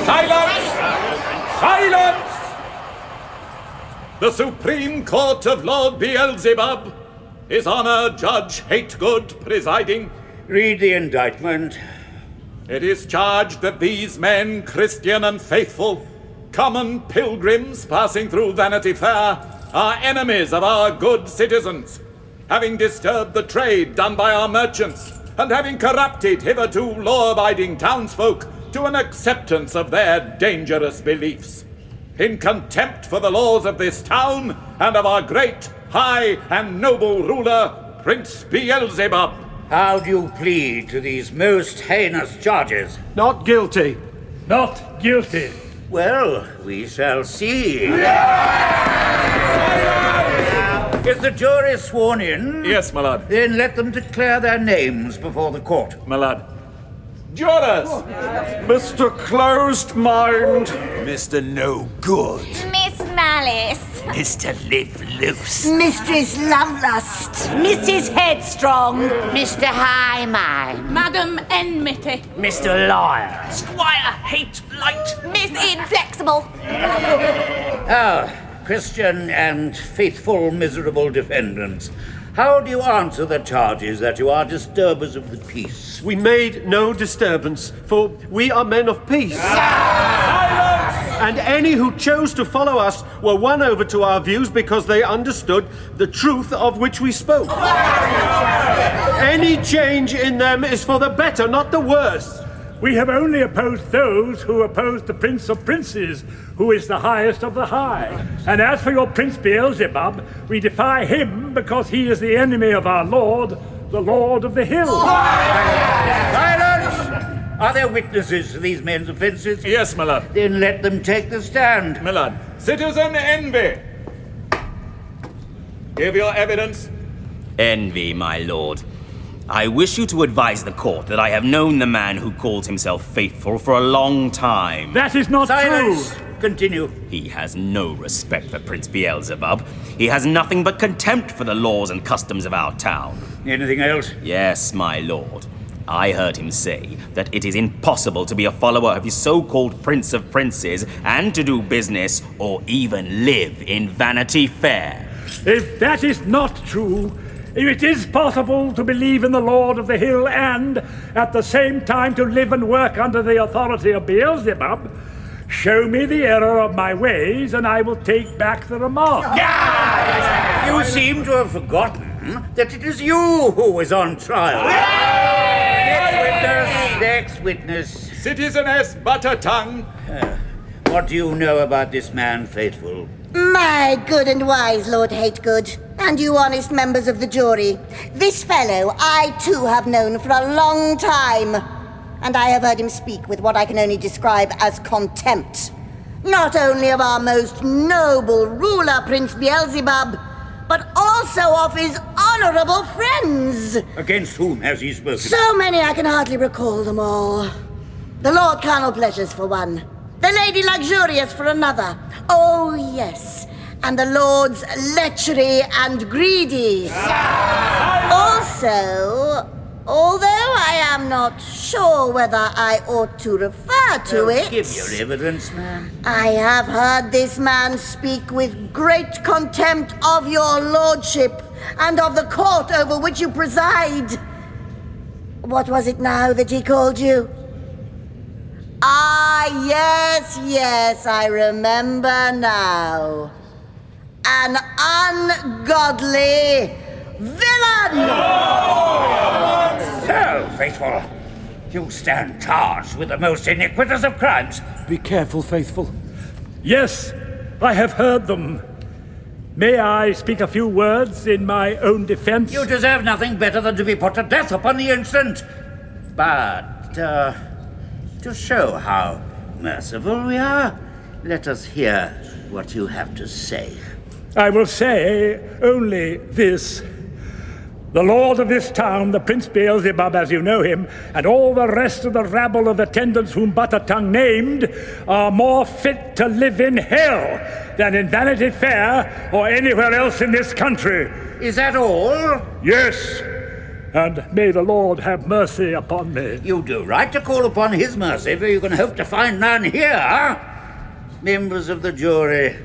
Silence! Silence! The Supreme Court of Lord Beelzebub, His Honor Judge Hategood presiding. Read the indictment. It is charged that these men, Christian and faithful, common pilgrims passing through Vanity Fair, are enemies of our good citizens, having disturbed the trade done by our merchants, and having corrupted hitherto law-abiding townsfolk to an acceptance of their dangerous beliefs. In contempt for the laws of this town and of our great, high, and noble ruler, Prince Beelzebub. How do you plead to these most heinous charges? Not guilty. Not guilty. Well, we shall see. Is the jury sworn in? Yes, my lord. Then let them declare their names before the court. My lord. Jurors! Mr. Closed Mind. Mr. No Good. Miss Malice. Mr. Live Loose. Mistress Lovelust. Mrs. Headstrong. Mr. High Mind. Madam Enmity. Mr. Liar. Squire Hate Light. Miss Inflexible. Christian and faithful miserable defendants, how do you answer the charges that you are disturbers of the peace? We made no disturbance, for we are men of peace. And any who chose to follow us were won over to our views because they understood the truth of which we spoke. Any change in them is for the better, not the worse. We have only opposed those who oppose the Prince of Princes, who is the highest of the high. And as for your Prince Beelzebub, we defy him because he is the enemy of our Lord, the Lord of the Hill. Silence! Are there witnesses to these men's offences? Yes, my lord. Then let them take the stand. My lord. Citizen Envy. Give your evidence. Envy, my lord. I wish you to advise the court that I have known the man who calls himself faithful for a long time. That is not Silence! true. Continue. He has no respect for Prince Beelzebub. He has nothing but contempt for the laws and customs of our town. Anything else? Yes, my lord. I heard him say that it is impossible to be a follower of his so-called Prince of Princes and to do business or even live in Vanity Fair. If that is not true, if it is possible to believe in the Lord of the Hill and, at the same time, to live and work under the authority of Beelzebub, show me the error of my ways and I will take back the remark. You seem to have forgotten that it is you who is on trial. Next witness. Citizeness Buttertongue. What do you know about this man, Faithful? My good and wise Lord Hategood, and you honest members of the jury, this fellow I too have known for a long time, and I have heard him speak with what I can only describe as contempt, not only of our most noble ruler, Prince Beelzebub, but also of his honorable friends. Against whom has he spoken? So many I can hardly recall them all. The Lord Colonel Pleasures for one, the Lady Luxurious for another. Oh, yes. And the Lords Lechery and Greedy. Also, although I am not sure whether I ought to refer to it... Give your evidence, ma'am. I have heard this man speak with great contempt of your lordship and of the court over which you preside. What was it now that he called you? Ah, yes, I remember now. An ungodly villain! So, Faithful, you stand charged with the most iniquitous of crimes. Be careful, Faithful. Yes, I have heard them. May I speak a few words in my own defense? You deserve nothing better than to be put to death upon the instant. But, to show how merciful we are, let us hear what you have to say. I will say only this. The lord of this town, the Prince Beelzebub as you know him, and all the rest of the rabble of attendants whom Buttertongue named, are more fit to live in hell than in Vanity Fair or anywhere else in this country. Is that all? Yes. and may the Lord have mercy upon me. You do right to call upon his mercy, for you can hope to find none here. Members of the jury,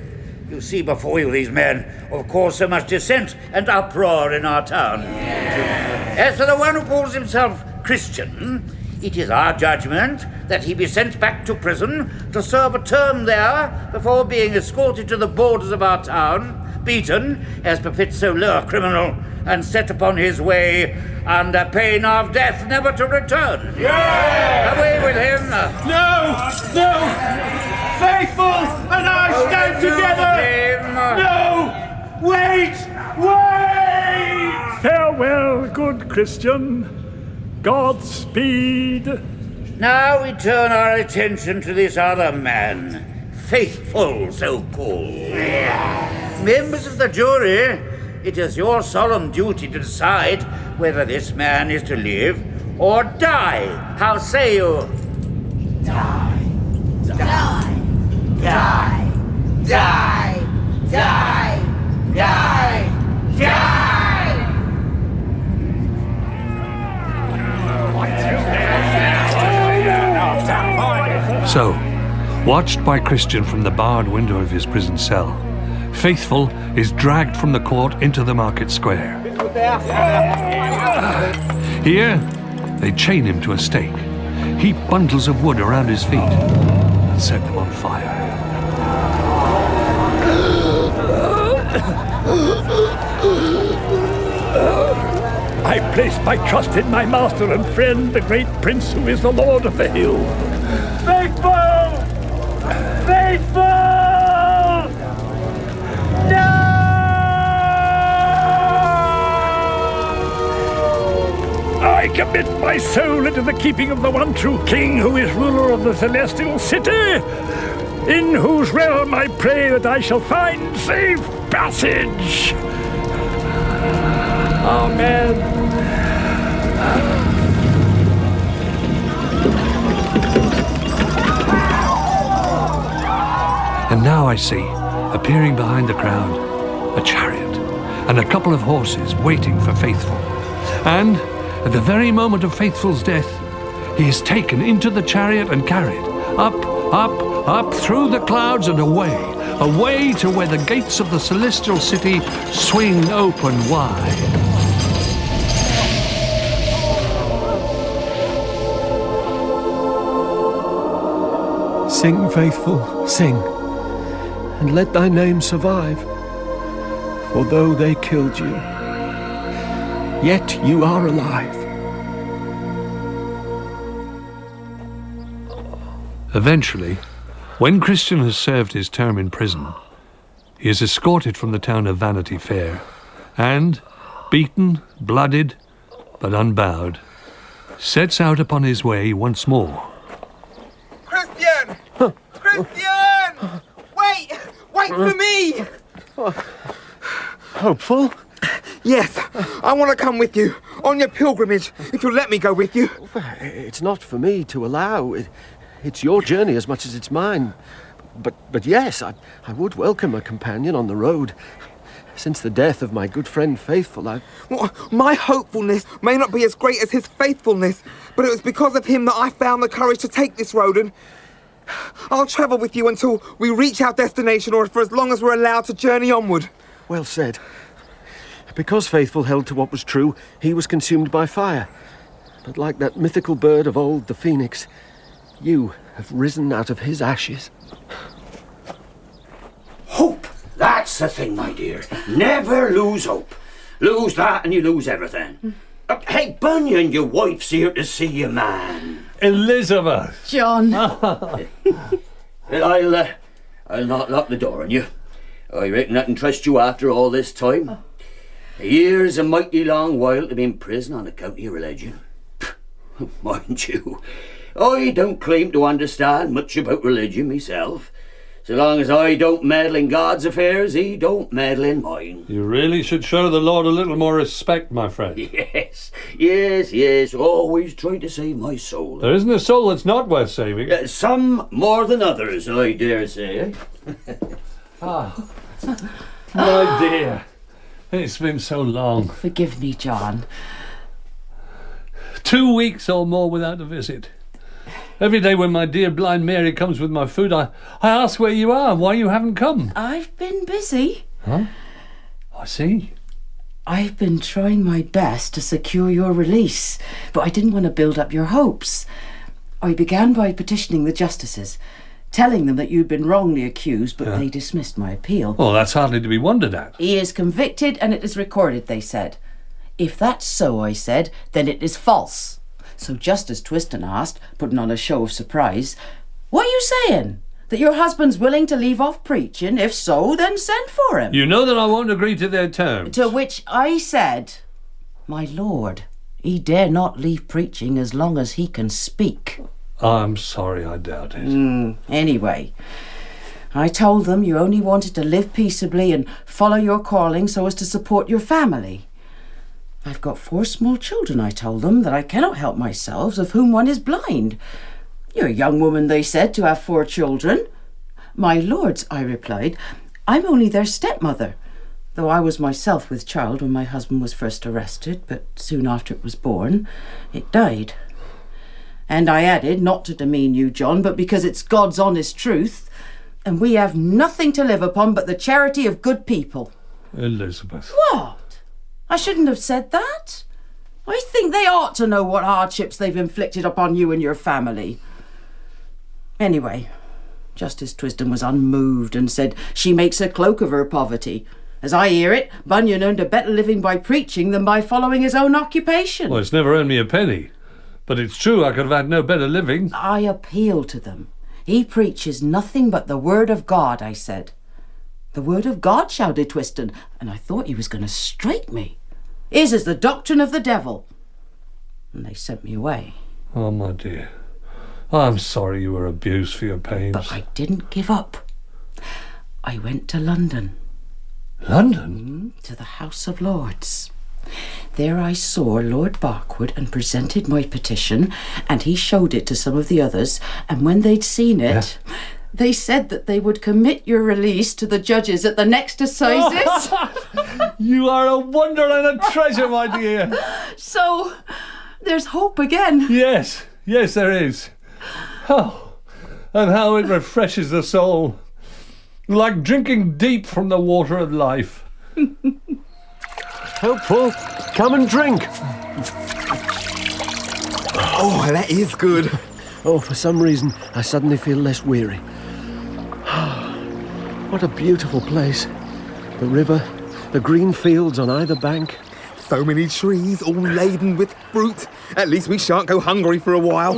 you see before you these men who have caused so much dissent and uproar in our town. As for the one who calls himself Christian, it is our judgment that he be sent back to prison to serve a term there before being escorted to the borders of our town, beaten, as befits so low a criminal, and set upon his way under pain of death, never to return. Away with him! No! Faithful and I stand together! No! Wait! Farewell, good Christian. Godspeed. Now we turn our attention to this other man, Faithful, so-called. Members of the jury, it is your solemn duty to decide whether this man is to live or die. How say you? Die! Die! Die! Die! Die! Die! Die! So, watched by Christian from the barred window of his prison cell, Faithful is dragged from the court into the market square. Here, they chain him to a stake, heap bundles of wood around his feet, and set them on fire. I place my trust in my master and friend, the great prince who is the Lord of the Hill. Faithful! Faithful! No! I commit my soul into the keeping of the one true king who is ruler of the celestial city, in whose realm I pray that I shall find safe passage. Amen. And now I see, appearing behind the crowd, a chariot and a couple of horses waiting for Faithful. And at the very moment of Faithful's death, he is taken into the chariot and carried up through the clouds and away to where the gates of the celestial city swing open wide. Sing, Faithful, sing, and let thy name survive. For though they killed you, yet you are alive. Eventually, when Christian has served his term in prison, he is escorted from the town of Vanity Fair, and, beaten, blooded, but unbowed, sets out upon his way once more. Christian! Christian! Wait for me! Hopeful? Yes, I want to come with you, on your pilgrimage, if you'll let me go with you. It's not for me to allow. It's your journey as much as it's mine. But yes, I would welcome a companion on the road. Since the death of my good friend Faithful, Well, my hopefulness may not be as great as his faithfulness, but it was because of him that I found the courage to take this road, and I'll travel with you until we reach our destination, or for as long as we're allowed to journey onward. Well said. Because Faithful held to what was true, he was consumed by fire. But like that mythical bird of old, the phoenix, you have risen out of his ashes. Hope! That's the thing, my dear. Never lose hope. Lose that and you lose everything. Hey, Bunyan, your wife's here to see you, man. Elizabeth! John. Well, I'll not lock the door on you. I reckon I can trust you after all this time. A year's a mighty long while to be in prison on account of your religion. Mind you, I don't claim to understand much about religion myself. So long as I don't meddle in God's affairs, he don't meddle in mine. You really should show the Lord a little more respect, my friend. Yes. Always try to save my soul. There isn't a soul that's not worth saving. Some more than others, I dare say. My dear, it's been so long. Forgive me, John. 2 weeks or more without a visit. Every day when my dear blind Mary comes with my food, I ask where you are, why you haven't come. I've been busy. Huh? I see. I've been trying my best to secure your release, but I didn't want to build up your hopes. I began by petitioning the justices, telling them that you'd been wrongly accused, but they dismissed my appeal. Well, that's hardly to be wondered at. He is convicted and it is recorded, they said. If that's so, I said, then it is false. So Justice Twiston asked, putting on a show of surprise, what are you saying? That your husband's willing to leave off preaching? If so, then send for him. You know that I won't agree to their terms. To which I said, my lord, he dare not leave preaching as long as he can speak. I'm sorry, I doubt it. Anyway, I told them you only wanted to live peaceably and follow your calling so as to support your family. I've got 4 small children, I told them, that I cannot help myself, of whom one is blind. You're a young woman, they said, to have 4 children. My lords, I replied, I'm only their stepmother, though I was myself with child when my husband was first arrested, but soon after it was born, it died. And I added, not to demean you, John, but because it's God's honest truth, and we have nothing to live upon but the charity of good people. Elizabeth. What? I shouldn't have said that. I think they ought to know what hardships they've inflicted upon you and your family. Anyway, Justice Twiston was unmoved and said she makes a cloak of her poverty. As I hear it, Bunyan earned a better living by preaching than by following his own occupation. Well, it's never earned me a penny. But it's true I could have had no better living. I appeal to them. He preaches nothing but the word of God, I said. The word of God, shouted Twiston, and I thought he was going to strike me. His is the doctrine of the devil. And they sent me away. Oh, my dear. I'm sorry you were abused for your pains. But I didn't give up. I went to London. London? To the House of Lords. There I saw Lord Barkwood and presented my petition, and he showed it to some of the others, and when they'd seen it, they said that they would commit your release to the judges at the next assizes. You are a wonder and a treasure, my dear. So, there's hope again. Yes, there is. Oh, and how it refreshes the soul. Like drinking deep from the water of life. Helpful. Come and drink. Oh, that is good. Oh, for some reason, I suddenly feel less weary. What a beautiful place. The river, the green fields on either bank. So many trees, all laden with fruit. At least we shan't go hungry for a while.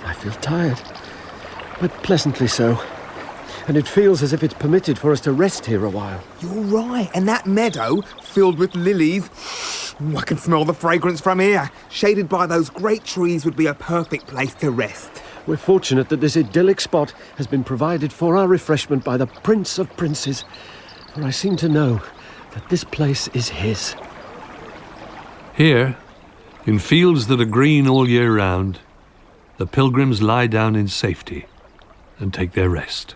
I feel tired, but pleasantly so. And it feels as if it's permitted for us to rest here a while. You're right, and that meadow, filled with lilies, I can smell the fragrance from here. Shaded by those great trees would be a perfect place to rest. We're fortunate that this idyllic spot has been provided for our refreshment by the Prince of Princes, for I seem to know that this place is his. Here, in fields that are green all year round, the pilgrims lie down in safety and take their rest.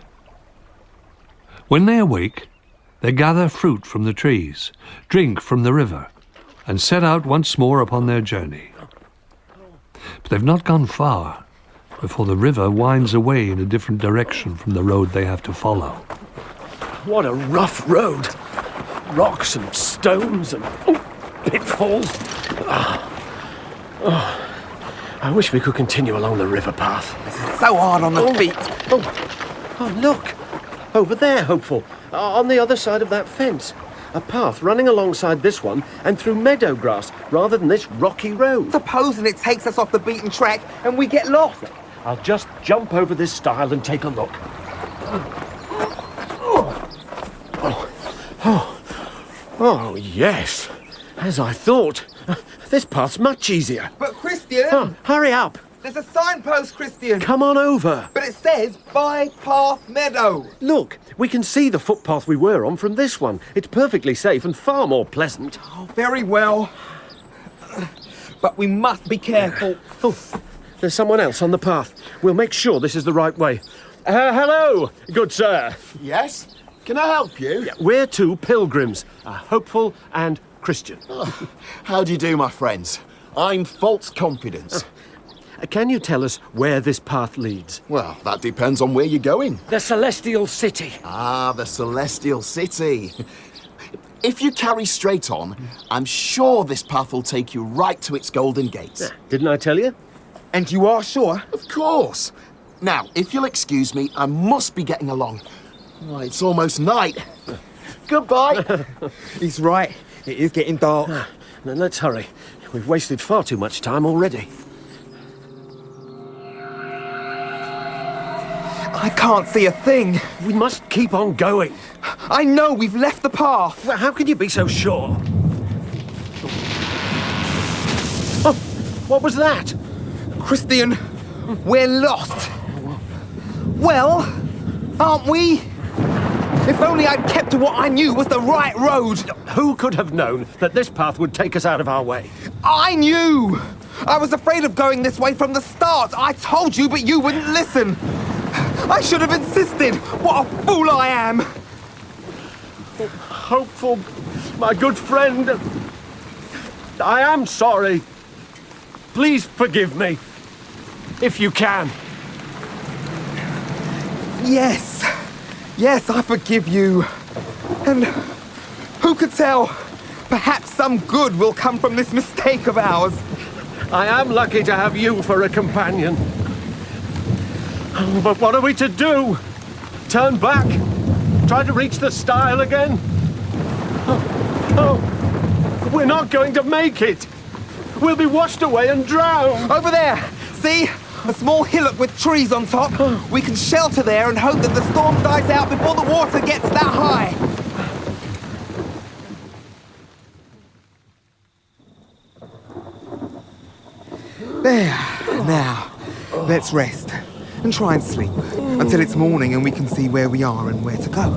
When they awake, they gather fruit from the trees, drink from the river, and set out once more upon their journey. But they've not gone far before the river winds away in a different direction from the road they have to follow. What a rough road. Rocks and stones and pitfalls. I wish we could continue along the river path. This is so hard on the feet. Oh, look. Over there, Hopeful. On the other side of that fence. A path running alongside this one and through meadow grass rather than this rocky road. Supposing it takes us off the beaten track and we get lost. I'll just jump over this stile and take a look. Oh, yes. As I thought. This path's much easier. But, Christian... hurry up. There's a signpost, Christian. Come on over. But it says Bypath Meadow. Look, we can see the footpath we were on from this one. It's perfectly safe and far more pleasant. Oh, very well. But we must be careful. Oh, there's someone else on the path. We'll make sure this is the right way. Hello, good sir. Yes? Can I help you? Yeah, we're 2 pilgrims, Hopeful and Christian. How do you do, my friends? I'm false confidence. Can you tell us where this path leads? Well, that depends on where you're going. The Celestial City. Ah, the Celestial City. If you carry straight on, I'm sure this path will take you right to its golden gates. Didn't I tell you? And you are sure? Of course. Now, if you'll excuse me, I must be getting along. Oh, it's almost night. Goodbye. He's right. It is getting dark. Then let's hurry. We've wasted far too much time already. I can't see a thing. We must keep on going. I know we've left the path. Well, how can you be so sure? Oh, what was that? Christian, we're lost. Well, aren't we? If only I'd kept to what I knew was the right road. Who could have known that this path would take us out of our way? I knew! I was afraid of going this way from the start. I told you, but you wouldn't listen. I should have insisted. What a fool I am. Hopeful, my good friend. I am sorry. Please forgive me. If you can. Yes. Yes, I forgive you. And who could tell? Perhaps some good will come from this mistake of ours. I am lucky to have you for a companion. Oh, but what are we to do? Turn back? Try to reach the stile again? Oh, we're not going to make it. We'll be washed away and drowned. Over there. See? A small hillock with trees on top. We can shelter there and hope that the storm dies out before the water gets that high. There. Now, let's rest and try and sleep until it's morning and we can see where we are and where to go.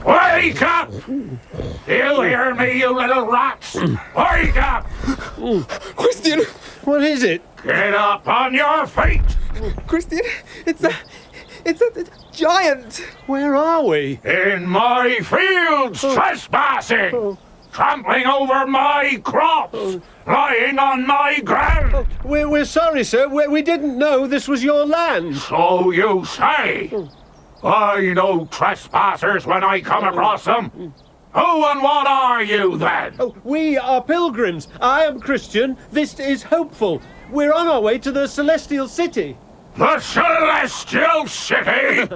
Wake up! You hear me, you little rats? Wake up! Christian! What is it? Get up on your feet! Christian, it's a giant! Where are we? In my fields, trespassing! Trampling over my crops! Lying on my ground! We're sorry, sir. We didn't know this was your land. So you say? I know trespassers when I come across them. Who and what are you, then? Oh, we are pilgrims. I am Christian. This is Hopeful. We're on our way to the Celestial City. The Celestial City?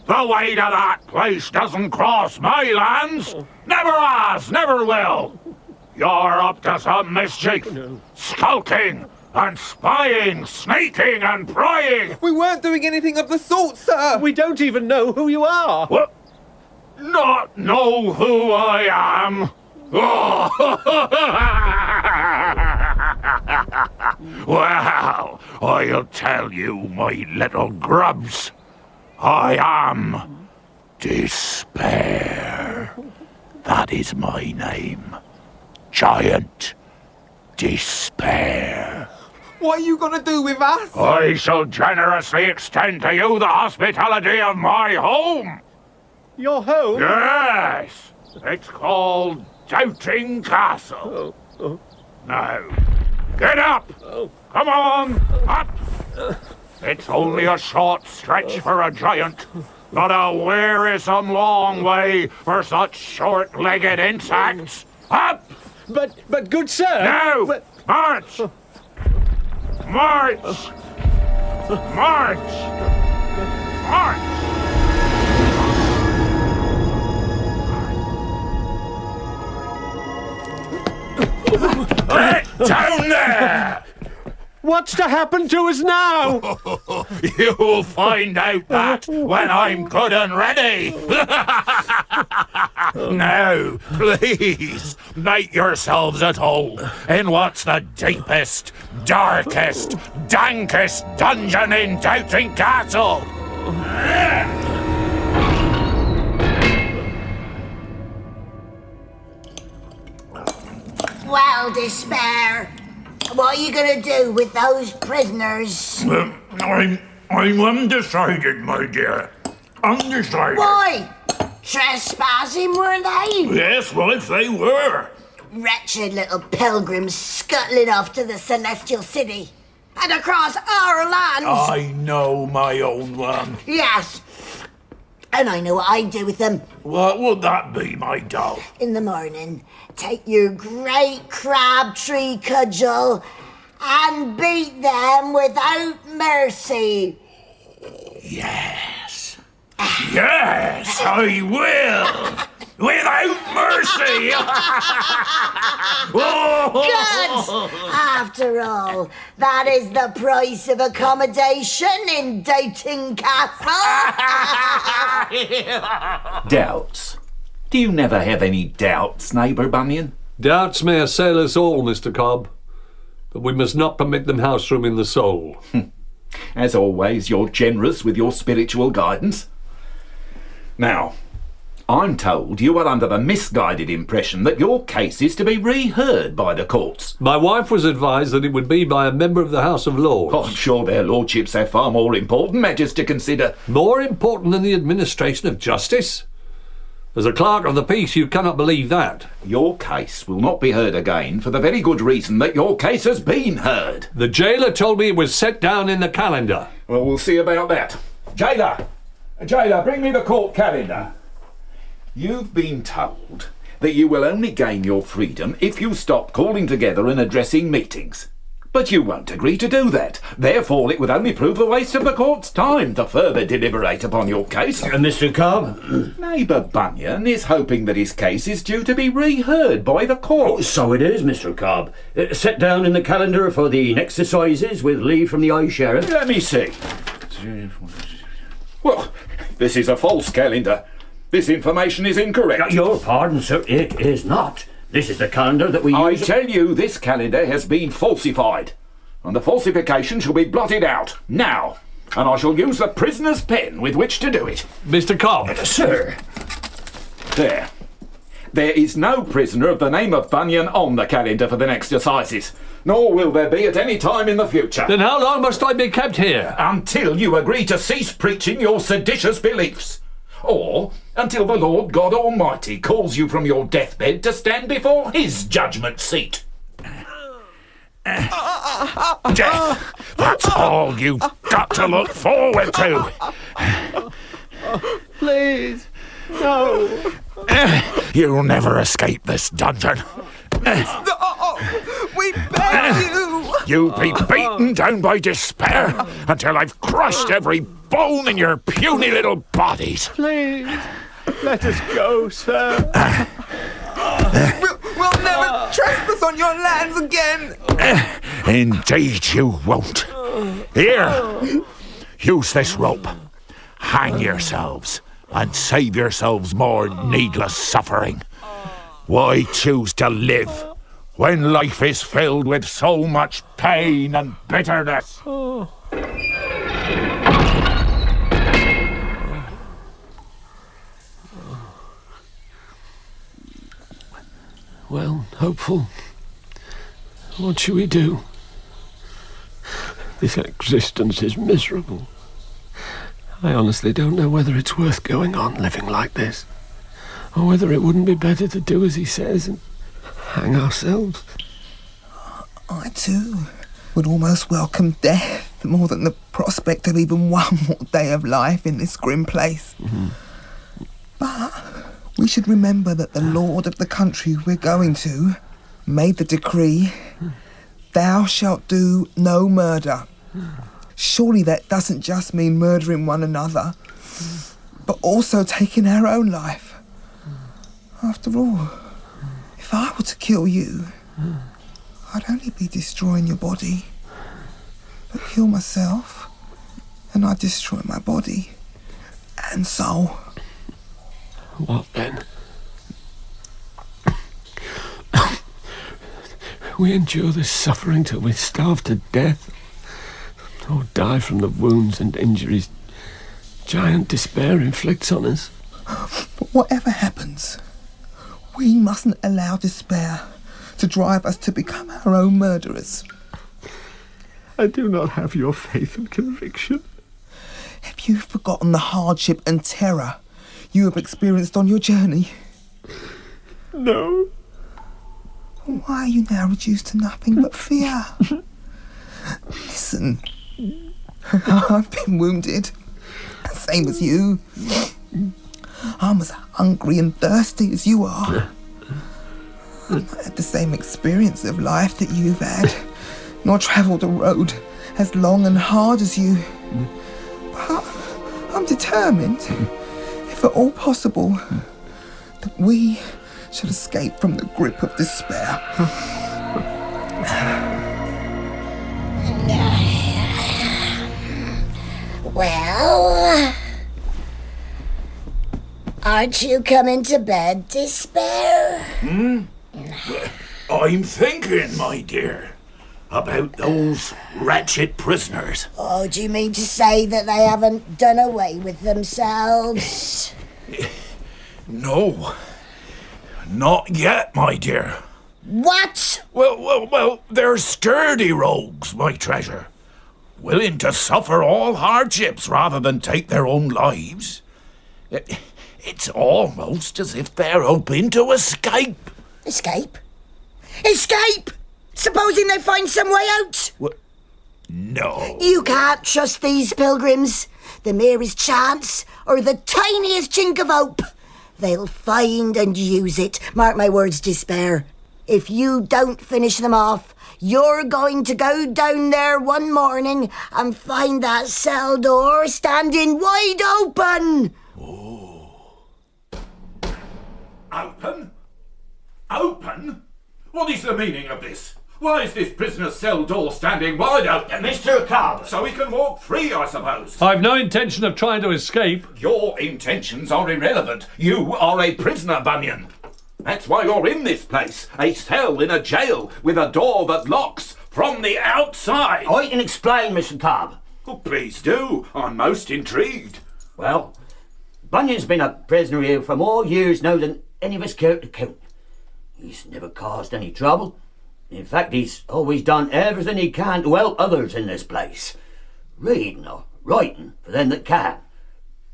The way to that place doesn't cross my lands. Never has, never will. You're up to some mischief. Skulking and spying, sneaking and prying. We weren't doing anything of the sort, sir. We don't even know who you are. What? Not know who I am? Well, I'll tell you, my little grubs. I am Despair. That is my name. Giant Despair. What are you going to do with us? I shall generously extend to you the hospitality of my home. Your home? Yes. It's called Doubting Castle. Now, get up. Come on, up. It's only a short stretch for a giant, but a wearisome long way for such short-legged insects. Up! But good sir... Now! March! March! March! March! Down there! What's to happen to us now? You'll find out that when I'm good and ready. Now, please, make yourselves at home in what's the deepest, darkest, dankest dungeon in Doubting Castle. Well Well, Despair, what are you going to do with those prisoners? I'm undecided, my dear. Undecided. Why? Trespassing, were they? Yes, wife, they were. Wretched little pilgrims scuttling off to the Celestial City and across our lands. I know, my own one. Yes. And I know what I'd do with them. What would that be, my doll? In the morning, take your great crabtree cudgel and beat them without mercy. Yes. Yes, I will. Without mercy. Good. After all, that is the price of accommodation in Doting Castle. Doubts? Do you never have any doubts, neighbour Bunyan? Doubts may assail us all, Mr. Cobb, but we must not permit them house room in the soul. As always, you're generous with your spiritual guidance. Now, I'm told you are under the misguided impression that your case is to be reheard by the courts. My wife was advised that it would be by a member of the House of Lords. Oh, I'm sure their lordships have far more important matters to consider. More important than the administration of justice? As a clerk of the peace, you cannot believe that. Your case will not be heard again for the very good reason that your case has been heard. The jailer told me it was set down in the calendar. Well, we'll see about that. Jailer! Jailer, bring me the court calendar. You've been told that you will only gain your freedom if you stop calling together and addressing meetings. But you won't agree to do that. Therefore, it would only prove a waste of the court's time to further deliberate upon your case. Mr. Cobb? Neighbour Bunyan is hoping that his case is due to be reheard by the court. Oh, so it is, Mr. Cobb. Set down in the calendar for the exercises with leave from the High Sheriff. Let me see. Well, this is a false calendar. This information is incorrect. Your pardon, sir, it is not. This is the calendar that we use. I tell you, this calendar has been falsified, and the falsification shall be blotted out now, and I shall use the prisoner's pen with which to do it. Mr. Cobb. Sir. There. There is no prisoner of the name of Bunyan on the calendar for the next exercises, nor will there be at any time in the future. Then how long must I be kept here? Until you agree to cease preaching your seditious beliefs. Or until the Lord God Almighty calls you from your deathbed to stand before his judgment seat. Death! That's all you've got to look forward to. Please, no. You'll never escape this dungeon. We beg you! You'll be beaten down by despair until I've crushed every bone in your puny little bodies. Please, let us go, sir. We'll never trespass on your lands again. Indeed you won't. Here, use this rope. Hang yourselves and save yourselves more needless suffering. Why choose to live when life is filled with so much pain and bitterness? Well, hopeful, what shall we do? This existence is miserable. I honestly don't know whether it's worth going on living like this, or whether it wouldn't be better to do as he says and hang ourselves. I too would almost welcome death more than the prospect of even one more day of life in this grim place. Mm-hmm. But we should remember that the lord of the country we're going to made the decree, thou shalt do no murder. Surely that doesn't just mean murdering one another, but also taking our own life. After all, if I were to kill you, I'd only be destroying your body. But kill myself, and I'd destroy my body and soul. What then? We endure this suffering till we starve to death, or die from the wounds and injuries giant despair inflicts on us. But whatever happens, we mustn't allow despair to drive us to become our own murderers. I do not have your faith and conviction. Have you forgotten the hardship and terror you have experienced on your journey? No. Why are you now reduced to nothing but fear? Listen, I've been wounded, same as you. I'm as hungry and thirsty as you are. I've not had the same experience of life that you've had, nor travelled a road as long and hard as you. But I'm determined, if at all possible, that we should escape from the grip of despair. Well, aren't you coming to bed, Despair? I'm thinking, my dear, about those wretched prisoners. Oh, do you mean to say that they haven't done away with themselves? No, not yet, my dear. What? Well, they're sturdy rogues, my treasure. Willing to suffer all hardships rather than take their own lives. It's almost as if they're hoping to escape. Escape? Escape? Supposing they find some way out? No. You can't trust these pilgrims. The merest chance, or the tiniest chink of hope. They'll find and use it. Mark my words, Despair. If you don't finish them off, you're going to go down there one morning and find that cell door standing wide open. Open? Open? What is the meaning of this? Why is this prisoner's cell door standing wide open? Mr. Cobb. So he can walk free, I suppose. I've no intention of trying to escape. Your intentions are irrelevant. You are a prisoner, Bunyan. That's why you're in this place. A cell in a jail with a door that locks from the outside. I can explain, Mr. Cobb. Oh, please do. I'm most intrigued. Well, Bunyan's been a prisoner here for more years now than any of us care to count. He's never caused any trouble. In fact, he's always done everything he can to help others in this place. Reading or writing for them that can.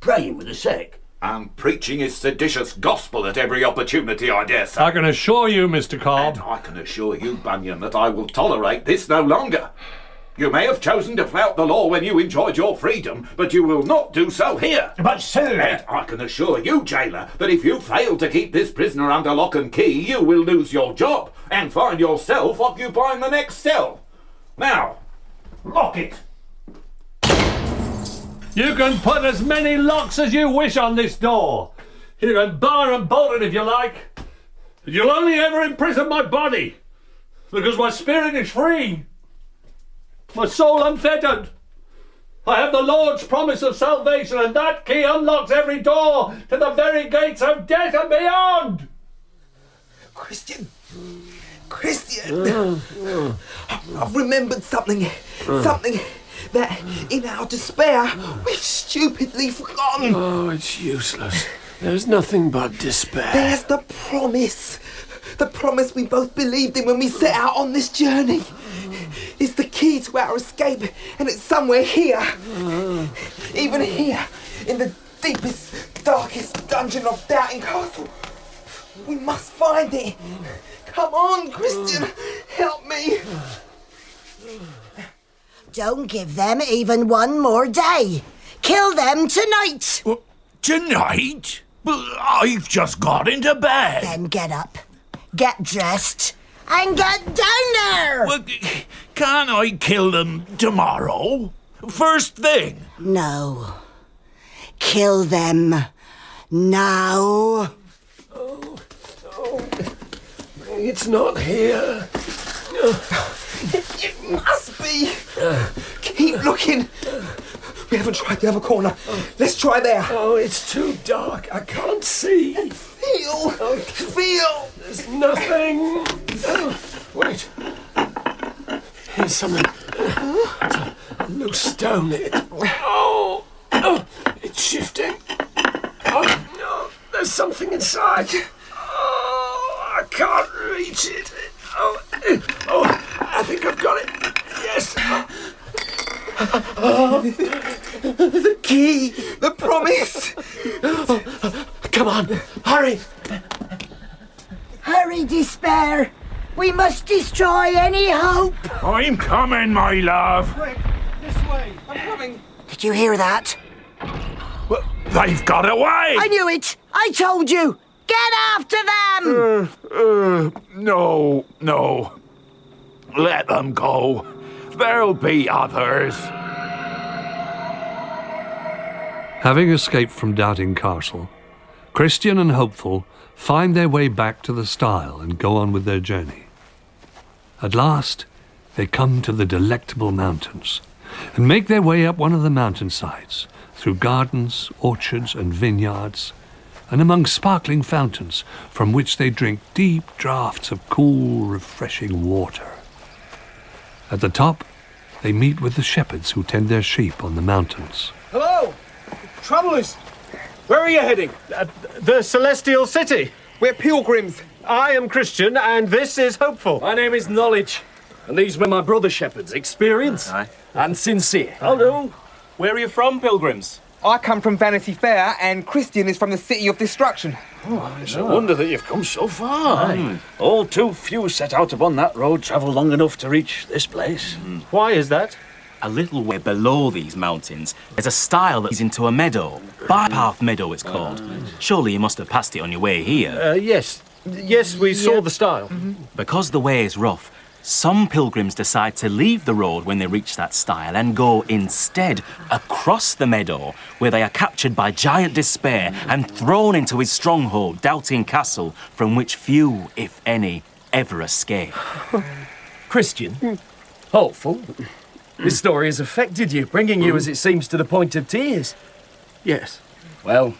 Praying with the sick. And preaching his seditious gospel at every opportunity, I dare say. I can assure you, Mr. Cobb. And I can assure you, Bunyan, that I will tolerate this no longer. You may have chosen to flout the law when you enjoyed your freedom, but you will not do so here. But sir... And I can assure you, jailer, that if you fail to keep this prisoner under lock and key, you will lose your job and find yourself occupying the next cell. Now, lock it. You can put as many locks as you wish on this door. You can bar and bolt it if you like. But you'll only ever imprison my body, because my spirit is free. My soul unfettered. I have the Lord's promise of salvation, and that key unlocks every door to the very gates of death and beyond. Christian! I've remembered something. Something that, in our despair, we've stupidly forgotten. Oh, it's useless. There's nothing but despair. There's the promise. The promise we both believed in when we set out on this journey. It's the key to our escape, and it's somewhere here. Even here, in the deepest, darkest dungeon of Doubting Castle. We must find it. Come on, Christian, help me. Don't give them even one more day. Kill them tonight. Tonight? Well, I've just got into bed. Then get up, get dressed, and get down there. Well, can't I kill them tomorrow? First thing? No. Kill them now. It's not here. It must be. Keep looking. We haven't tried the other corner. Let's try there. Oh, it's too dark. I can't see. Feel. There's nothing. Oh, wait. Here's something. It's a loose stone. Oh, it's shifting. Oh, no. There's something inside. Oh, I can't reach it. Oh, I think I've got it. Yes. The key. The promise. Come on, hurry. Hurry, despair. We must destroy any hope. I'm coming, my love. Quick, this way. I'm coming. Did you hear that? Well, they've got away. I knew it. I told you. Get after them. No. Let them go. There'll be others. Having escaped from Doubting Castle, Christian and Hopeful find their way back to the stile and go on with their journey. At last, they come to the Delectable Mountains and make their way up one of the mountainsides, through gardens, orchards, and vineyards, and among sparkling fountains from which they drink deep draughts of cool, refreshing water. At the top, they meet with the shepherds who tend their sheep on the mountains. Hello! Travellers! Where are you heading? The Celestial City. We're pilgrims. I am Christian, and this is Hopeful. My name is Knowledge, and these were my brother shepherds, Experience and Sincere. Hello. Where are you from, pilgrims? I come from Vanity Fair, and Christian is from the City of Destruction. It's a wonder that you've come so far. All too few set out upon that road travel long enough to reach this place. Why is that? A little way below these mountains, there's a stile that leads into a meadow. Barbakoff Meadow, it's called. Surely you must have passed it on your way here. Yes. Yes, we saw the stile. Because the way is rough, some pilgrims decide to leave the road when they reach that stile and go instead across the meadow, where they are captured by Giant Despair and thrown into his stronghold, Doubting Castle, from which few, if any, ever escape. Christian, Hopeful, this story has affected you, bringing you, as it seems, to the point of tears. Yes. Well,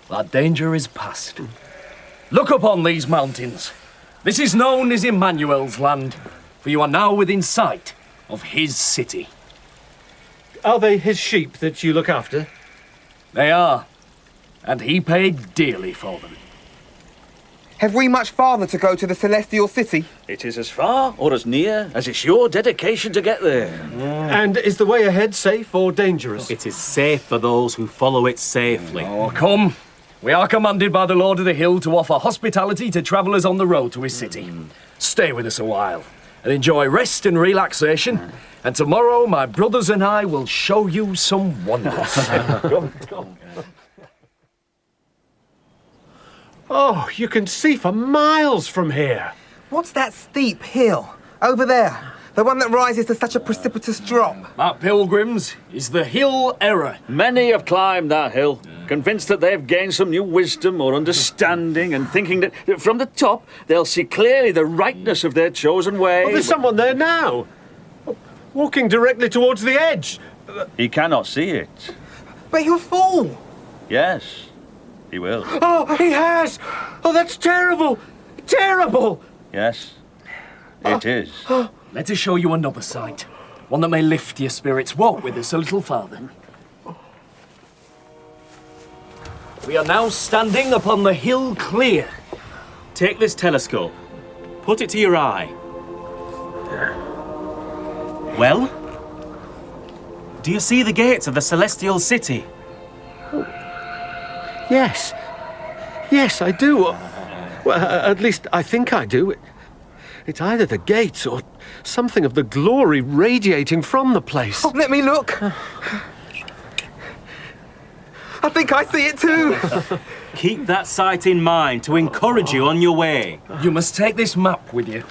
that danger is past. Look upon these mountains. This is known as Emmanuel's land, for you are now within sight of his city. Are they his sheep that you look after? They are, and he paid dearly for them. Have we much farther to go to the Celestial City? It is as far or as near as it's your dedication to get there. And is the way ahead safe or dangerous? It is safe for those who follow it safely. Oh, come. We are commanded by the Lord of the Hill to offer hospitality to travellers on the road to his city. Stay with us a while and enjoy rest and relaxation. And tomorrow, my brothers and I will show you some wonders. Come. Oh, you can see for miles from here. What's that steep hill? Over there. The one that rises to such a precipitous drop. That, pilgrims, is the Hill Error. Many have climbed that hill, convinced that they've gained some new wisdom or understanding, and thinking that from the top they'll see clearly the rightness of their chosen way. Oh, there's someone there now. Walking directly towards the edge. He cannot see it. But he'll fall. Yes, he will. Oh, he has! Oh, that's terrible! Terrible! Yes, it is. Let us show you another sight. One that may lift your spirits. Walk with us a little farther. We are now standing upon the hill clear. Take this telescope. Put it to your eye. Well? Do you see the gates of the Celestial City? Yes. Yes, I do. Well, at least I think I do. It's either the gates or something of the glory radiating from the place. Oh, let me look. I think I see it too. Keep that sight in mind to encourage you on your way. You must take this map with you.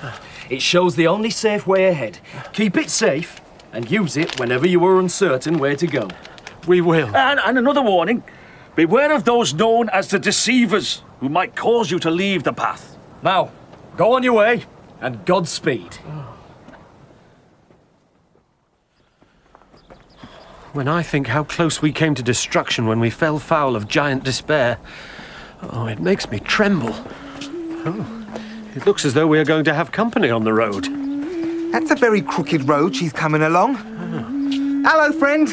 It shows the only safe way ahead. Keep it safe and use it whenever you are uncertain where to go. We will. And another warning. Beware of those known as the deceivers, who might cause you to leave the path. Now, go on your way, and Godspeed. When I think how close we came to destruction when we fell foul of Giant Despair, oh, it makes me tremble. Oh, it looks as though we are going to have company on the road. That's a very crooked road she's coming along. Hello, friend.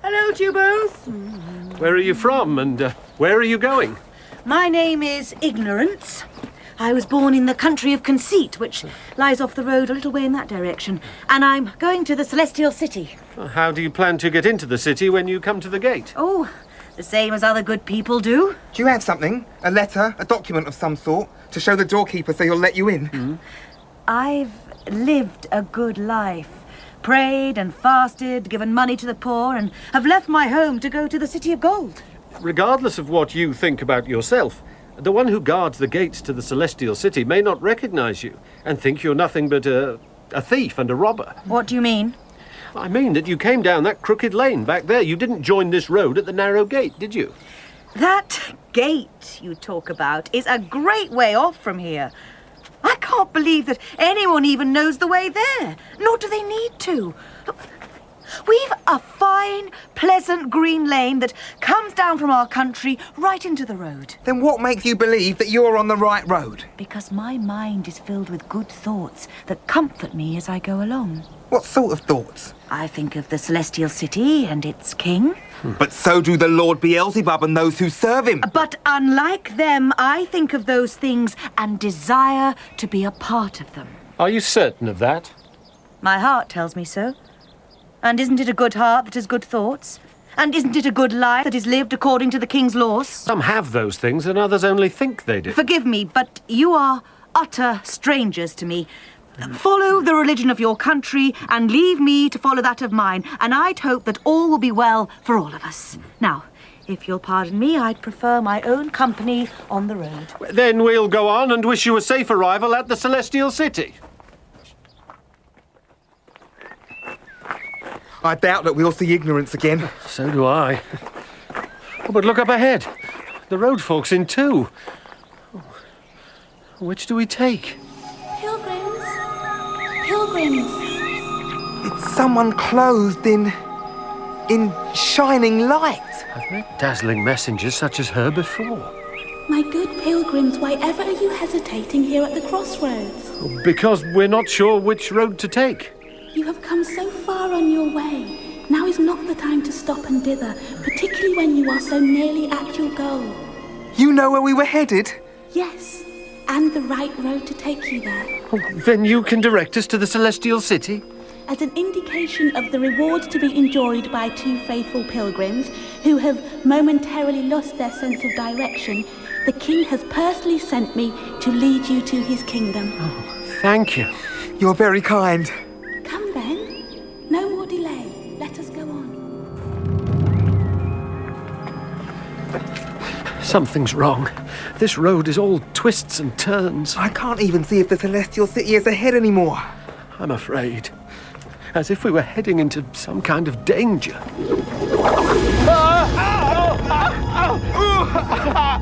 Hello to you both. Where are you from, and where are you going? My name is Ignorance. I was born in the country of Conceit, which lies off the road a little way in that direction. And I'm going to the Celestial City. How do you plan to get into the city when you come to the gate? Oh, the same as other good people do. Do you have something? A letter? A document of some sort? To show the doorkeeper so he'll let you in? I've lived a good life. Prayed and fasted, given money to the poor, and have left my home to go to the City of Gold. Regardless of what you think about yourself, the one who guards the gates to the Celestial City may not recognize you and think you're nothing but a thief and a robber. What do you mean? I mean that you came down that crooked lane back there. You didn't join this road at the narrow gate, did you? That gate you talk about is a great way off from here. I can't believe that anyone even knows the way there, nor do they need to. We've a fine, pleasant green lane that comes down from our country right into the road. Then what makes you believe that you're on the right road? Because my mind is filled with good thoughts that comfort me as I go along. What sort of thoughts? I think of the Celestial City and its king. But so do the Lord Beelzebub and those who serve him. But unlike them, I think of those things and desire to be a part of them. Are you certain of that? My heart tells me so. And isn't it a good heart that has good thoughts? And isn't it a good life that is lived according to the king's laws? Some have those things and others only think they do. Forgive me, but you are utter strangers to me. Follow the religion of your country and leave me to follow that of mine, and I'd hope that all will be well for all of us. Now, if you'll pardon me, I'd prefer my own company on the road. Then we'll go on and wish you a safe arrival at the Celestial City. I doubt that we'll see ignorance again. So do I. Oh, but look up ahead. The road forks in two. Which do we take? Pilgrims. It's someone clothed in shining light. I've met dazzling messengers such as her before. My good pilgrims, why ever are you hesitating here at the crossroads? Because we're not sure which road to take. You have come so far on your way. Now is not the time to stop and dither, particularly when you are so nearly at your goal. You know where we were headed? Yes, and the right road to take you there. Oh, then you can direct us to the Celestial City? As an indication of the reward to be enjoyed by two faithful pilgrims who have momentarily lost their sense of direction, the king has personally sent me to lead you to his kingdom. Oh, thank you. You're very kind. Come then. No more delay. Let us go on. Something's wrong. This road is all twists and turns. I can't even see if the Celestial City is ahead anymore. I'm afraid. As if we were heading into some kind of danger.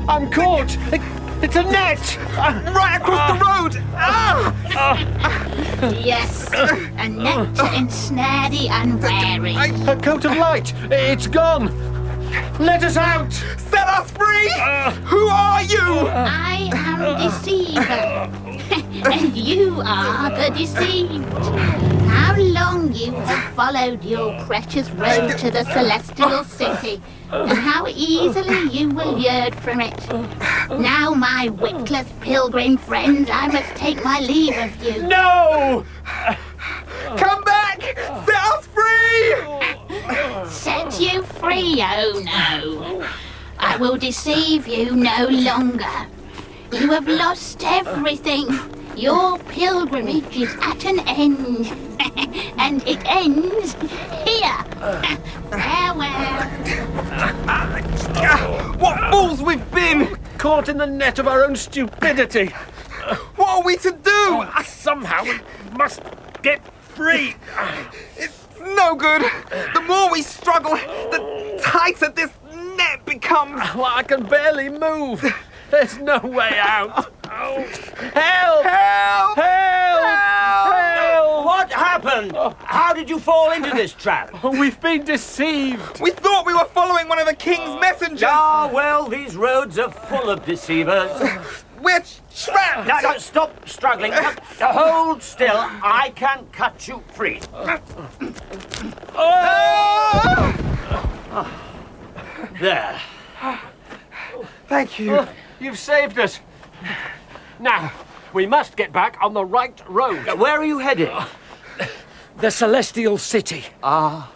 I'm caught! It's a net! Right across the road! Yes, a net to ensnare the unwary. A coat of light! It's gone! Let us out! Set us free! Who are you? I am Deceiver, and you are the deceived. How long you have followed your precious road to the Celestial City, and how easily you will yearn from it. Now, my witless pilgrim friends, I must take my leave of you. No! Come back! Set us free! Set you free, oh no. I will deceive you no longer. You have lost everything. Your pilgrimage is at an end. And it ends here. Farewell. What fools we've been! Caught in the net of our own stupidity. What are we to do? Somehow we must get free. It's no good. The more we struggle, the tighter this net becomes. Well, I can barely move. There's no way out. Oh. Help! Help! Help! Help! What happened? How did you fall into this trap? Oh, we've been deceived. We thought we were following one of the king's messengers. Ah, well, these roads are full of deceivers. We're trapped. No, stop struggling. Hold still. I can cut you free. There. Thank you. You've saved us. Now, we must get back on the right road. Where are you headed? The Celestial City. Why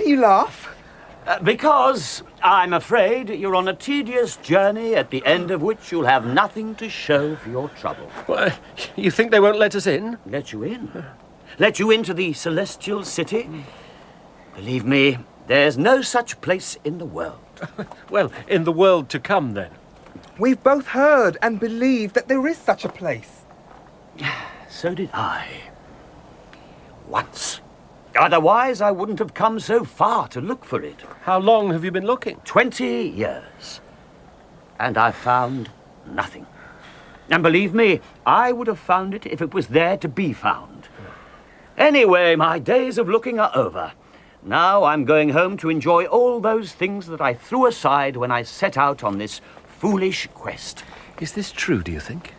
do you laugh? Because I'm afraid you're on a tedious journey at the end of which you'll have nothing to show for your trouble. Well, you think they won't let us in? Let you in? Let you into the Celestial City? Believe me, there's no such place in the world. Well, in the world to come, then. We've both heard and believed that there is such a place. So did I. Once. Otherwise, I wouldn't have come so far to look for it. How long have you been looking? 20 years. And I found nothing. And believe me, I would have found it if it was there to be found. Anyway, my days of looking are over. Now I'm going home to enjoy all those things that I threw aside when I set out on this foolish quest. Is this true, do you think?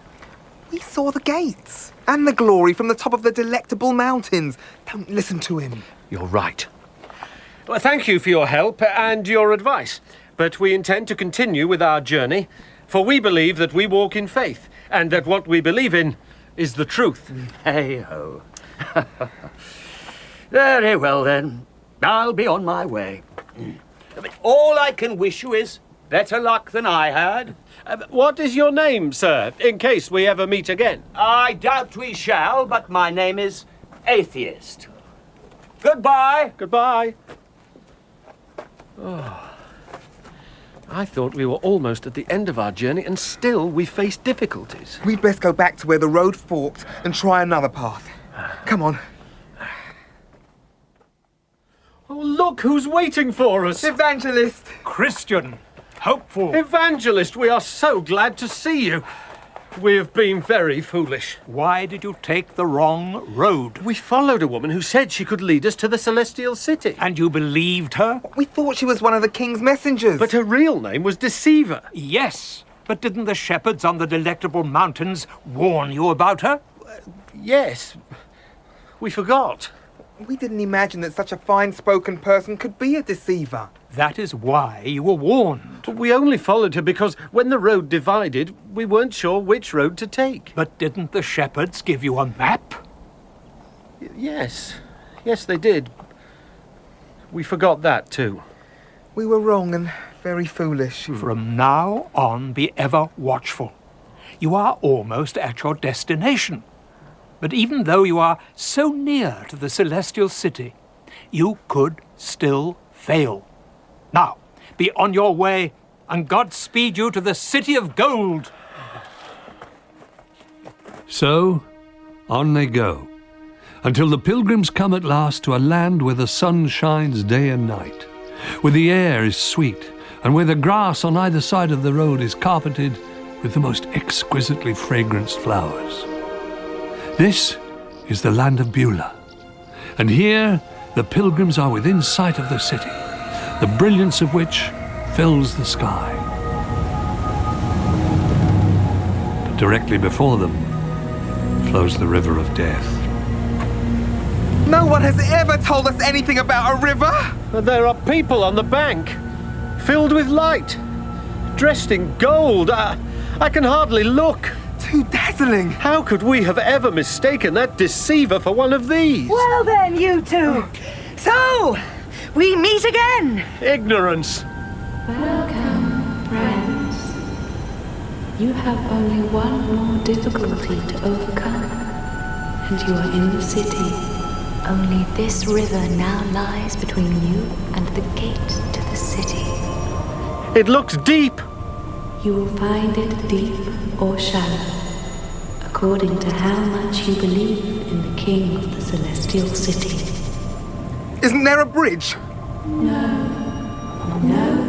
We saw the gates and the glory from the top of the delectable mountains. Don't listen to him. You're right. Well, thank you for your help and your advice. But we intend to continue with our journey, for we believe that we walk in faith, and that what we believe in is the truth. Hey-ho. Very well, then. I'll be on my way. All I can wish you is better luck than I had. What is your name, sir, in case we ever meet again? I doubt we shall, but my name is Atheist. Goodbye. Goodbye. Oh. I thought we were almost at the end of our journey, and still we face difficulties. We'd best go back to where the road forked and try another path. Come on. Oh, look who's waiting for us. Evangelist. Christian. Hopeful. Evangelist, we are so glad to see you. We have been very foolish. Why did you take the wrong road? We followed a woman who said she could lead us to the Celestial City. And you believed her? We thought she was one of the king's messengers. But her real name was Deceiver. Yes, but didn't the shepherds on the Delectable Mountains warn you about her? Yes. We forgot. We didn't imagine that such a fine-spoken person could be a deceiver. That is why you were warned. We only followed her because when the road divided, we weren't sure which road to take. But didn't the shepherds give you a map? Yes. Yes, they did. We forgot that too. We were wrong and very foolish. From now on, be ever watchful. You are almost at your destination. But even though you are so near to the Celestial City, you could still fail. Now, be on your way, and God speed you to the City of Gold. So, on they go, until the pilgrims come at last to a land where the sun shines day and night, where the air is sweet, and where the grass on either side of the road is carpeted with the most exquisitely fragranced flowers. This is the land of Beulah, and here the pilgrims are within sight of the city, the brilliance of which fills the sky. But directly before them flows the river of death. No one has ever told us anything about a river! There are people on the bank, filled with light, dressed in gold. I can hardly look. Too dazzling. How could we have ever mistaken that deceiver for one of these? Well then, you two. So, we meet again. Ignorance. Welcome, friends. You have only one more difficulty to overcome, and you are in the city. Only this river now lies between you and the gate to the city. It looks deep. You will find it deep or shallow, according to how much you believe in the King of the Celestial City. Isn't there a bridge? No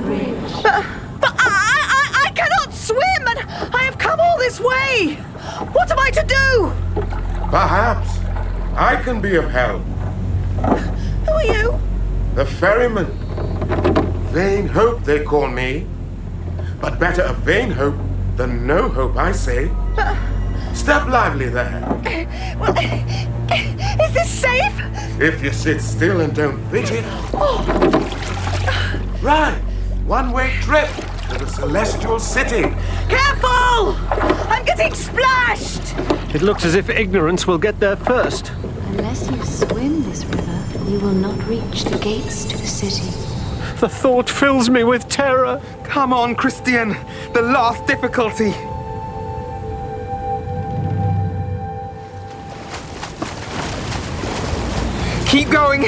bridge. But I cannot swim, and I have come all this way. What am I to do? Perhaps I can be of help. Who are you? The ferryman. Vain hope, they call me. But better a vain hope than no hope, I say. Step lively there. Well, is this safe? If you sit still and don't fidget. Oh. Right, one-way trip to the celestial city. Careful! I'm getting splashed! It looks as if ignorance will get there first. Unless you swim this river, you will not reach the gates to the city. The thought fills me with terror. Come on, Christian. The last difficulty. Keep going.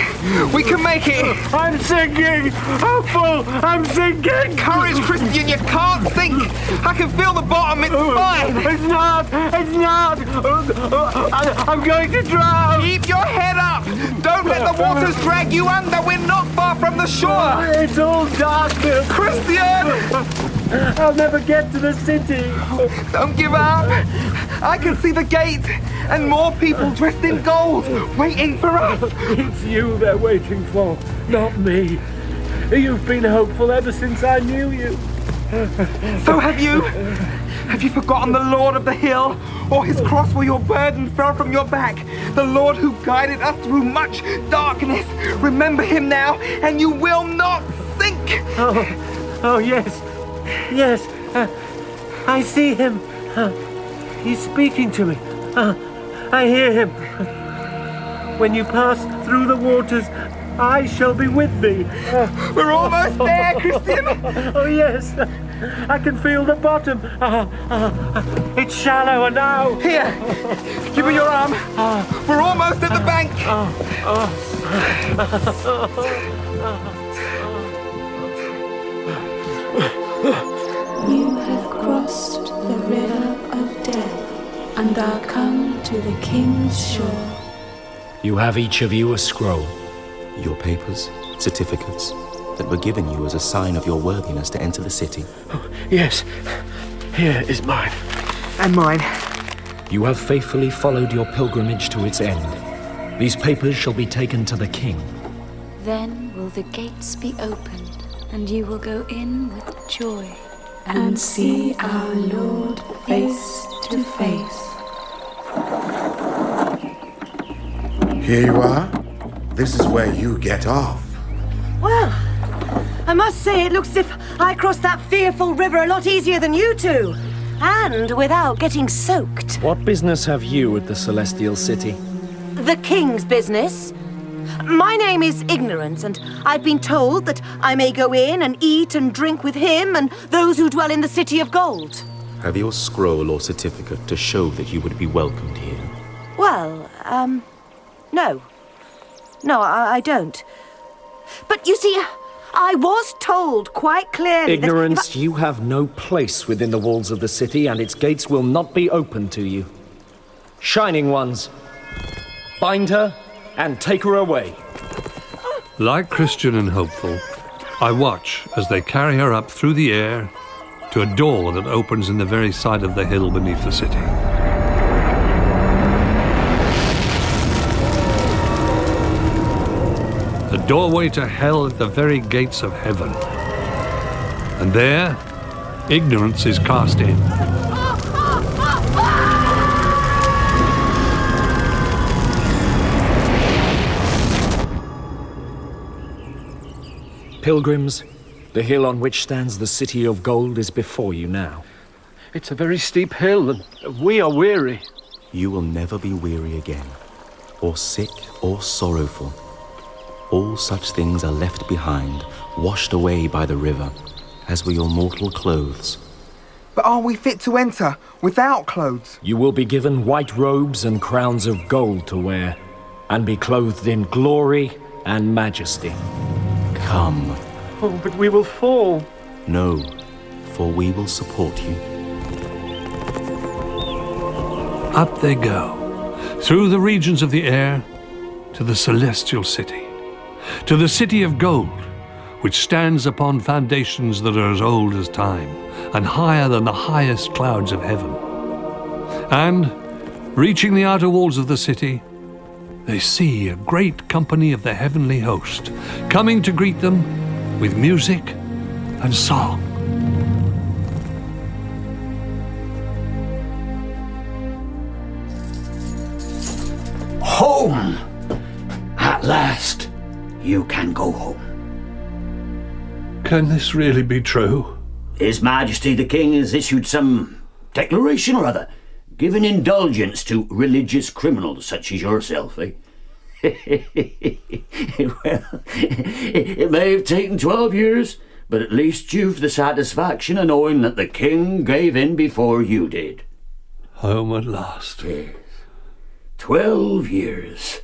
We can make it. I'm sinking. Hopeful. I'm sinking. Courage, Christian. You can't sink. I can feel the bottom. It's fine. It's not. It's not. I'm going to drown. Keep your head up. Don't let the waters drag you under. We're not far from the shore. It's all darkness. Christian! I'll never get to the city. Don't give up. I can see the gate and more people dressed in gold waiting for us. It's you they're waiting for, not me. You've been hopeful ever since I knew you. So have you? Have you forgotten the Lord of the Hill, or his cross where your burden fell from your back? The Lord who guided us through much darkness. Remember him now, and you will not sink. Oh yes. Yes. I see him. He's speaking to me. I hear him. When you pass through the waters, I shall be with thee. We're almost there, Christian. Oh yes. I can feel the bottom. It's shallower now. Here, give me your arm. We're almost at the bank. You have crossed the river of death and are come to the king's shore. You have each of you a scroll. Your papers, certificates, that were given you as a sign of your worthiness to enter the city. Yes. Here is mine. And mine. You have faithfully followed your pilgrimage to its end. These papers shall be taken to the king. Then will the gates be opened, and you will go in with joy and see our Lord face to face. Here you are. This is where you get off. Well, I must say it looks as if I crossed that fearful river a lot easier than you two. And without getting soaked. What business have you at the Celestial City? The king's business. My name is Ignorance, and I've been told that I may go in and eat and drink with him and those who dwell in the City of Gold. Have you a scroll or certificate to show that you would be welcomed here? Well, no. No, I don't. But you see, I was told quite clearly Ignorance, that you have no place within the walls of the city, and its gates will not be open to you. Shining Ones, bind her and take her away. Like Christian and Hopeful, I watch as they carry her up through the air to a door that opens in the very side of the hill beneath the city. The doorway to hell at the very gates of heaven. And there, Ignorance is cast in. Pilgrims, the hill on which stands the City of Gold is before you now. It's a very steep hill, and we are weary. You will never be weary again, or sick or sorrowful. All such things are left behind, washed away by the river, as were your mortal clothes. But are we fit to enter without clothes? You will be given white robes and crowns of gold to wear, and be clothed in glory and majesty. Come. Oh, but we will fall. No, for we will support you. Up they go, through the regions of the air, to the Celestial City. To the City of Gold, which stands upon foundations that are as old as time, and higher than the highest clouds of heaven. And, reaching the outer walls of the city, they see a great company of the heavenly host, coming to greet them with music and song. Home! At last, you can go home. Can this really be true? His Majesty the King has issued some declaration or other, giving indulgence to religious criminals such as yourself, eh? Well, it may have taken 12 years, but at least you've the satisfaction of knowing that the King gave in before you did. Home at last. Yes. 12 years.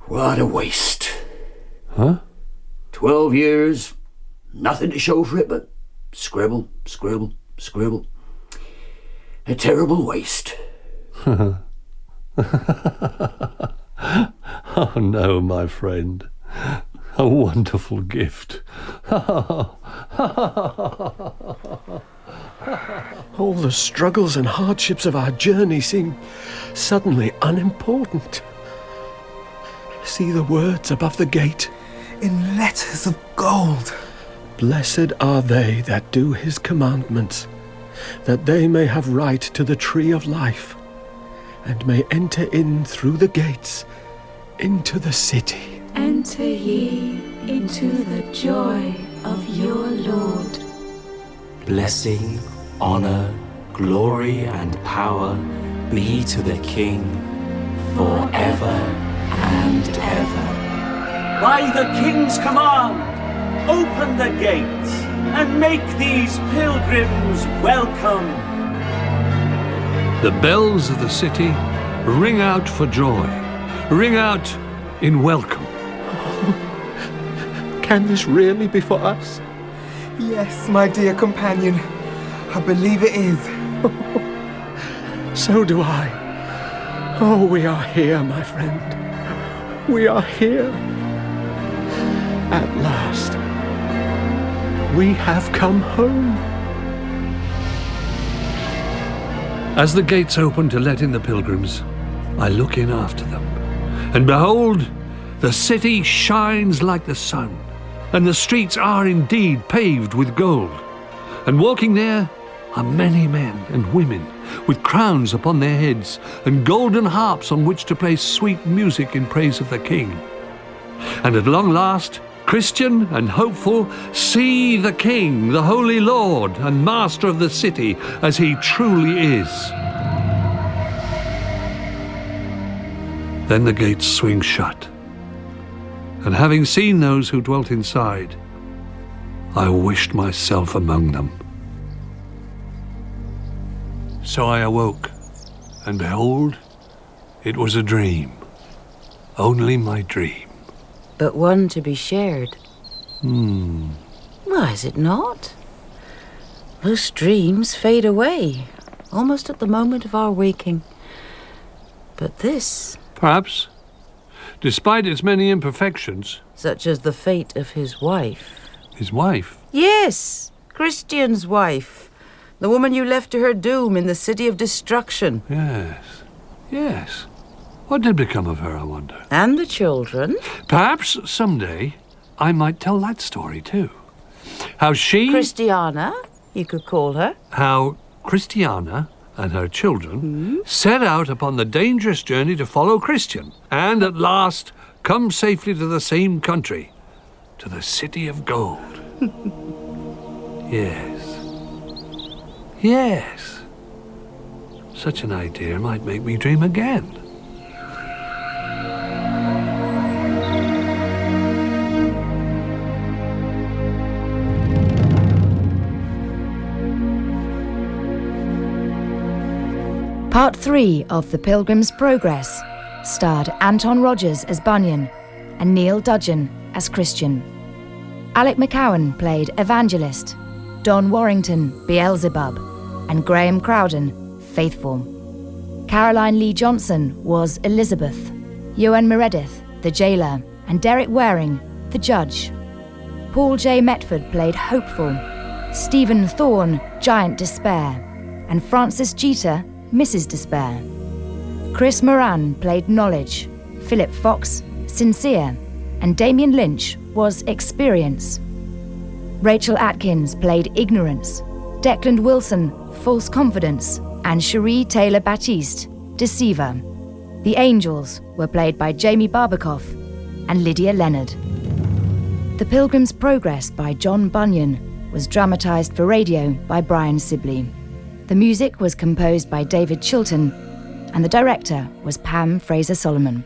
What a waste. Huh? 12 years, nothing to show for it but scribble, scribble, scribble. A terrible waste. Oh no, my friend. A wonderful gift. All the struggles and hardships of our journey seem suddenly unimportant. See the words above the gate? In letters of gold. Blessed are they that do his commandments, that they may have right to the tree of life, and may enter in through the gates into the city. Enter ye into the joy of your Lord. Blessing, honor, glory, and power be to the King forever and ever. By the King's command, open the gates and make these pilgrims welcome. The bells of the city ring out for joy, ring out in welcome. Can this really be for us? Yes, my dear companion. I believe it is. So do I. Oh, we are here, my friend. We are here. At last. We have come home. As the gates open to let in the pilgrims, I look in after them, and behold, the city shines like the sun, and the streets are indeed paved with gold. And walking there are many men and women with crowns upon their heads and golden harps on which to play sweet music in praise of the King. And at long last, Christian and hopeful see the King, the Holy Lord and Master of the city, as he truly is. Then the gates swing shut, and having seen those who dwelt inside, I wished myself among them. So I awoke, and behold, it was a dream, only my dream. But one to be shared. Why is it not? Most dreams fade away, almost at the moment of our waking. But this... Perhaps, despite its many imperfections... Such as the fate of his wife. His wife? Yes, Christian's wife. The woman you left to her doom in the city of destruction. Yes. What did become of her, I wonder? And the children? Perhaps someday I might tell that story too. How she... Christiana, you could call her. How Christiana and her children set out upon the dangerous journey to follow Christian, and at last come safely to the same country, to the city of gold. Yes. Such an idea might make me dream again. Part 3 of The Pilgrim's Progress starred Anton Rodgers as Bunyan and Neil Dudgeon as Christian. Alec McCowen played Evangelist, Don Warrington, Beelzebub, and Graham Crowden, Faithful. Caroline Lee Johnson was Elizabeth, Ioan Meredith, the jailer, and Derek Waring, the judge. Paul J. Metford played Hopeful, Stephen Thorne, Giant Despair, and Frances Jeter, Mrs. Despair. Chris Moran played Knowledge, Philip Fox, Sincere, and Damien Lynch was Experience. Rachel Atkins played Ignorance, Declan Wilson, False Confidence, and Cherie Taylor-Battiste, Deceiver. The Angels were played by Jamie Barbakoff and Lydia Leonard. The Pilgrim's Progress by John Bunyan was dramatised for radio by Brian Sibley. The music was composed by David Chilton, and the director was Pam Fraser Solomon.